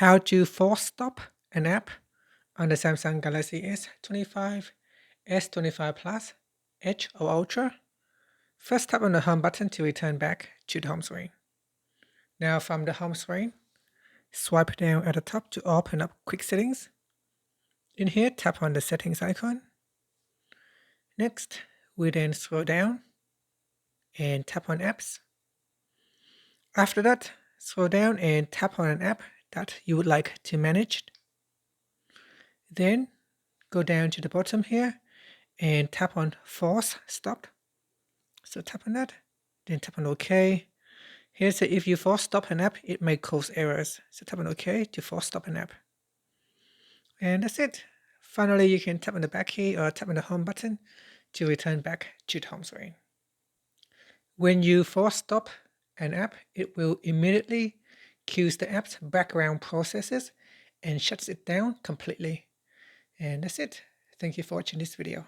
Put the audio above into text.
How to force stop an app on the Samsung Galaxy S25, S25 Plus, Edge or Ultra. First tap on the home button to return back to the home screen. Now from the home screen, swipe down at the top to open up quick settings. In here, tap on the settings icon. Next, we then scroll down and tap on apps. After that, scroll down and tap on an app that you would like to manage. Then go down to the bottom here and tap on force stop. So tap on that, then tap on OK. Here say if you force stop an app, it may cause errors. So tap on OK to force stop an app. And that's it. Finally, you can tap on the back key or tap on the home button to return back to the home screen. When you force stop an app, it will immediately queues the app's background processes and shuts it down completely. And that's it. Thank you for watching this video.